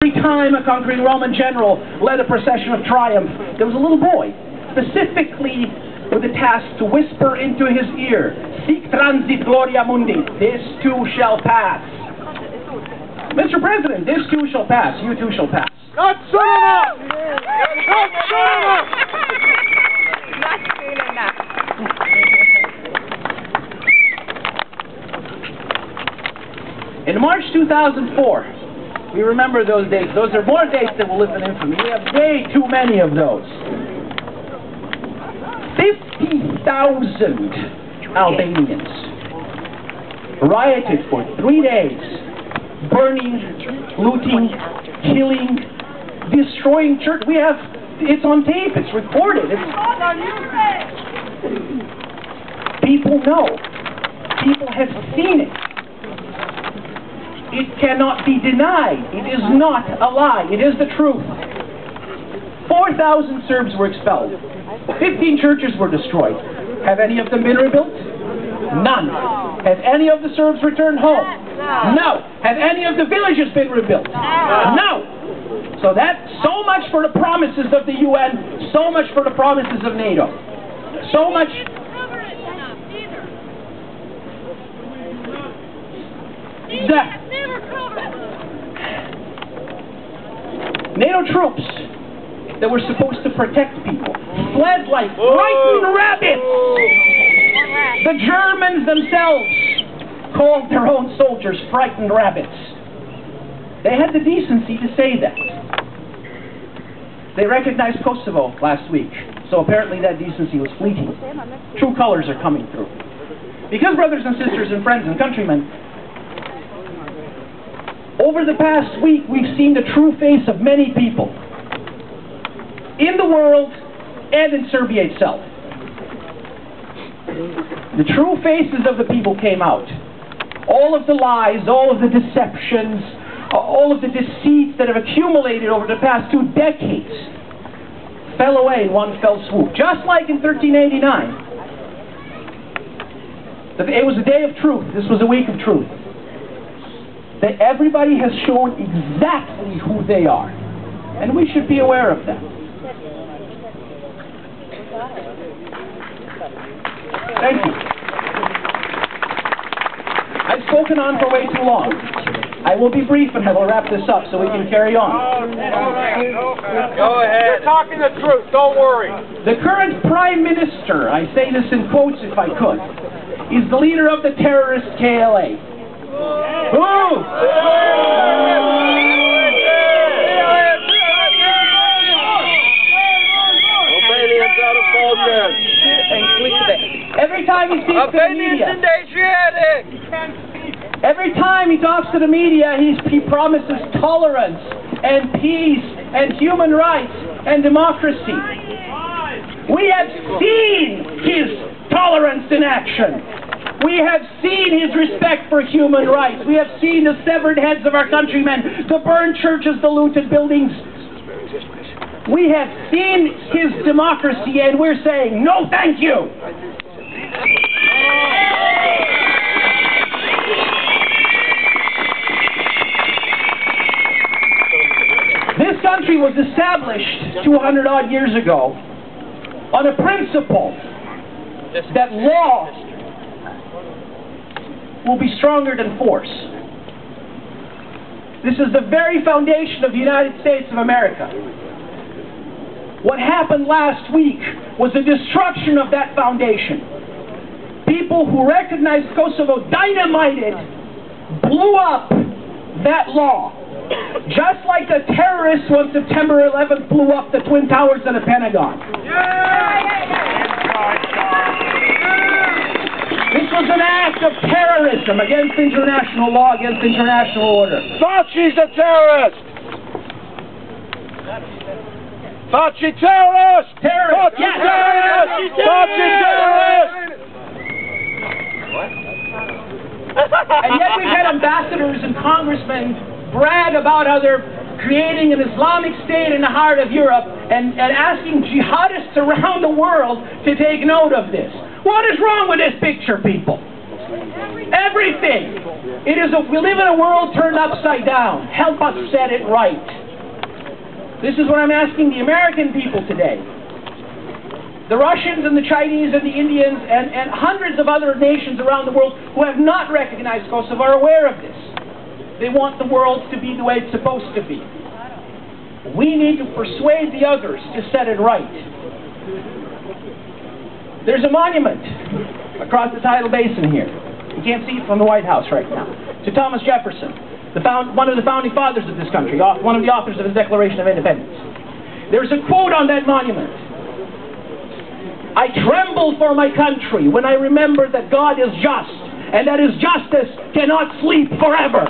Every time a conquering Roman general led a procession of triumph, there was a little boy, specifically with the task to whisper into his ear, "Sic transit gloria mundi, this too shall pass." Mr. President, this too shall pass, you too shall pass. Not soon enough! Not soon enough! Not soon enough. In March 2004, we remember those days. Those are more dates that will live in infamy. We have way too many of those. 50,000 Albanians rioted for 3 days, burning, looting, killing, destroying church. It's on tape, it's recorded. People know. People have seen it. It cannot be denied. It is not a lie. It is the truth. 4,000 Serbs were expelled. 15 churches were destroyed. Have any of them been rebuilt? None. Have any of the Serbs returned home? No. Have any of the villages been rebuilt? No. So so much for the promises of the UN, so much for the promises of NATO. So much. NATO troops that were supposed to protect people fled like frightened rabbits. The Germans themselves called their own soldiers frightened rabbits. They had the decency to say that. They recognized Kosovo last week, so apparently that decency was fleeting. True colors are coming through. Because, brothers and sisters and friends and countrymen, over the past week, we've seen the true face of many people in the world and in Serbia itself. The true faces of the people came out. All of the lies, all of the deceptions, all of the deceits that have accumulated over the past 2 decades fell away in one fell swoop. Just like in 1389. It was a day of truth. This was a week of truth. That everybody has shown exactly who they are. And we should be aware of that. Thank you. I've spoken on for way too long. I will be brief and I will wrap this up so we can carry on. Go ahead. You're talking the truth, don't worry. The current Prime Minister, I say this in quotes if I could, is the leader of the terrorist KLA. Who? Every time he speaks to the media, every time he talks to the media, he promises tolerance and peace and human rights and democracy. We have seen his tolerance in action. We have seen his respect for human rights. We have seen the severed heads of our countrymen, the burned churches, the looted buildings. We have seen his democracy, and we're saying, no thank you. This country was established 200-odd years ago on a principle that law will be stronger than force. This is the very foundation of the United States of America. What happened last week was the destruction of that foundation. People who recognized Kosovo dynamited, blew up that law. Just like the terrorists on September 11th blew up the Twin Towers of the Pentagon. This was an act of terrorism against international law, against international order. Fauci's a terrorist! Fauci terrorist! Terrorist! Fauci terrorist! Fauci terrorist! And yet we've had ambassadors and congressmen brag about how they're creating an Islamic state in the heart of Europe and asking jihadists around the world to take note of this. What is wrong with this picture, people? Everything. We live in a world turned upside down. Help us set it right. This is what I'm asking the American people today. The Russians and the Chinese and the Indians and hundreds of other nations around the world who have not recognized Kosovo are aware of this. They want the world to be the way it's supposed to be. We need to persuade the others to set it right. There's a monument across the tidal basin here. You can't see it from the White House right now. To Thomas Jefferson, one of the founding fathers of this country, one of the authors of his Declaration of Independence. There's a quote on that monument. I tremble for my country when I remember that God is just, and that his justice cannot sleep forever.